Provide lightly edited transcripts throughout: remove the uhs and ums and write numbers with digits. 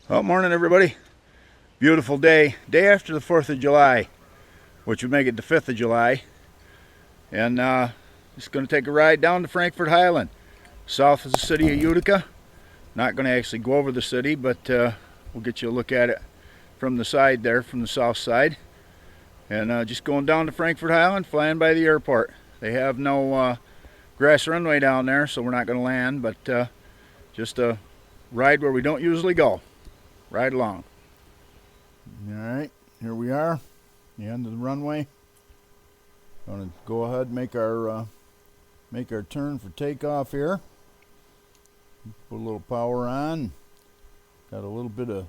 Well, morning everybody. Beautiful day. Day after the 4th of July, which would make it the 5th of July. And just going to take a ride down to Frankfort Highland, south of the city of Utica. Not going to actually go over the city, but we'll get you a look at it from the side there, from the south side. And just going down to Frankfort Highland, flying by the airport. They have no grass runway down there, so we're not going to land, but just a ride where we don't usually go. Ride along. Alright, here we are, the end of the runway. Going to go ahead and make our turn for takeoff here. Put a little power on. Got a little bit of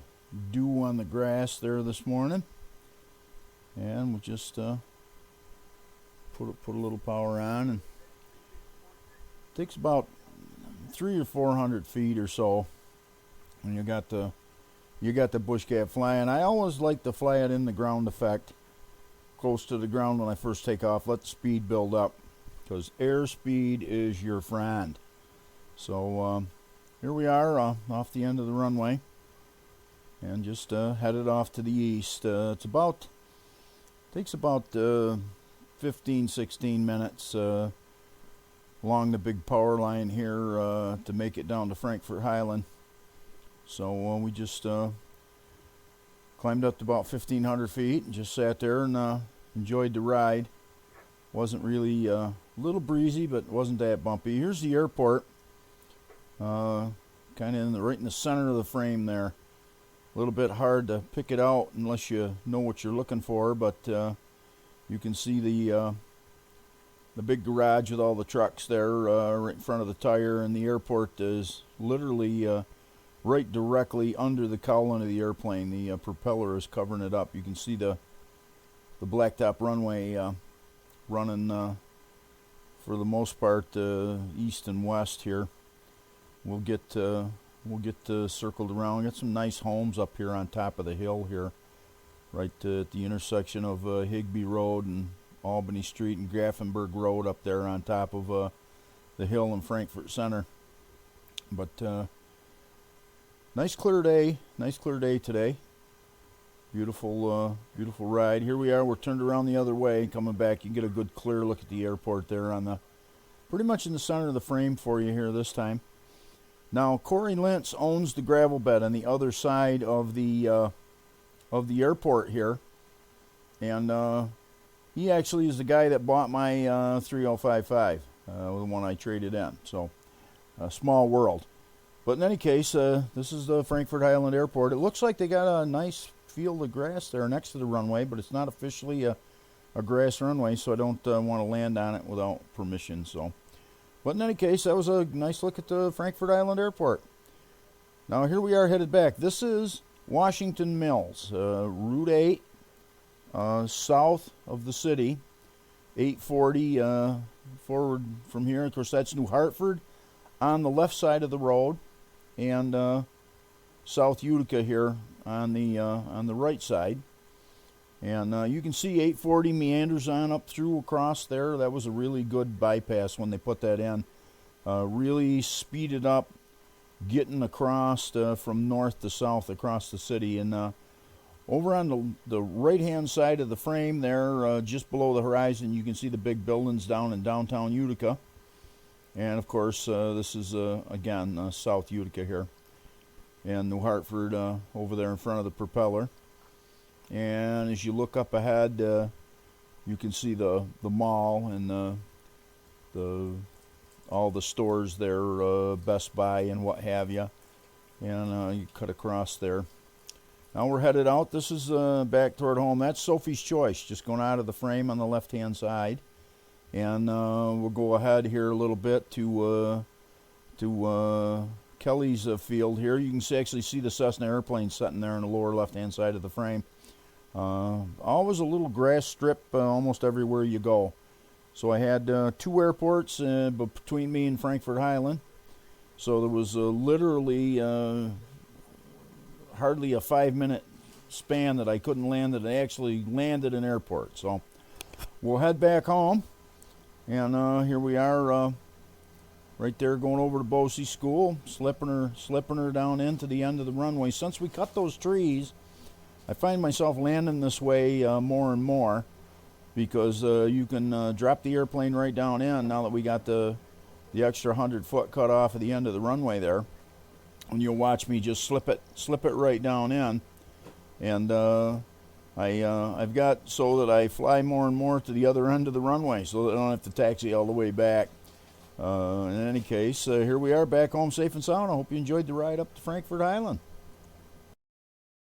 dew on the grass there this morning. And we'll just put a little power on. And it takes about 300 or 400 feet or so. And you got the BushCat flying. I always like to fly it in the ground effect, close to the ground when I first take off. Let the speed build up, because airspeed is your friend. So here we are off the end of the runway, and just headed off to the east. Takes about 15-16 minutes along the big power line here to make it down to Frankfort Highland. So we just climbed up to about 1,500 feet and just sat there and enjoyed the ride. Wasn't really a little breezy, but wasn't that bumpy. Here's the airport, kind of right in the center of the frame there. A little bit hard to pick it out unless you know what you're looking for, but you can see the big garage with all the trucks there right in front of the tire, and the airport is literally right directly under the cowling of the airplane. The propeller is covering it up. You can see the blacktop runway running for the most part east and west here. We'll get circled around. Got some nice homes up here on top of the hill here, right at the intersection of Higbee Road and Albany Street and Grafenberg Road up there on top of the hill in Frankfort Center. But nice clear day today. Beautiful ride. Here we are. We're turned around the other way, coming back. You can get a good clear look at the airport there pretty much in the center of the frame for you here this time. Now, Corey Lentz owns the gravel bed on the other side of the airport here, and he actually is the guy that bought my 3055, the one I traded in. So, a small world. But in any case, this is the Frankfort Highland Airport. It looks like they got a nice field of grass there next to the runway, but it's not officially a grass runway, so I don't want to land on it without permission. So, but in any case, that was a nice look at the Frankfort Highland Airport. Now here we are headed back. This is Washington Mills, Route 8, south of the city, 840 forward from here. Of course, that's New Hartford on the left side of the road, and South Utica here on the right side. And you can see 840 meanders on up through across there. That was a really good bypass when they put that in. Really speeded up getting across from north to south across the city. And over on the right-hand side of the frame there, just below the horizon, you can see the big buildings down in downtown Utica. And, of course, this is, again, South Utica here. And New Hartford over there in front of the propeller. And as you look up ahead, you can see the mall and all the stores there, Best Buy and what have you. And you cut across there. Now we're headed out. This is back toward home. That's Sophie's Choice, just going out of the frame on the left-hand side. And we'll go ahead here a little bit to Kelly's field here. You can actually see the Cessna airplane sitting there on the lower left-hand side of the frame. Always a little grass strip almost everywhere you go. So I had 2 airports between me and Frankfort Highland. So there was literally hardly a 5-minute span that I couldn't land that I actually landed an airport. So we'll head back home. And here we are right there going over to Bosey School, slipping her down into the end of the runway. Since we cut those trees, I find myself landing this way more and more, because you can drop the airplane right down in now that we got the extra 100-foot cut off at the end of the runway there. And you'll watch me just slip it right down in. And I've got so that I fly more and more to the other end of the runway so that I don't have to taxi all the way back. In any case, here we are back home safe and sound. I hope you enjoyed the ride up to Frankfort Highland.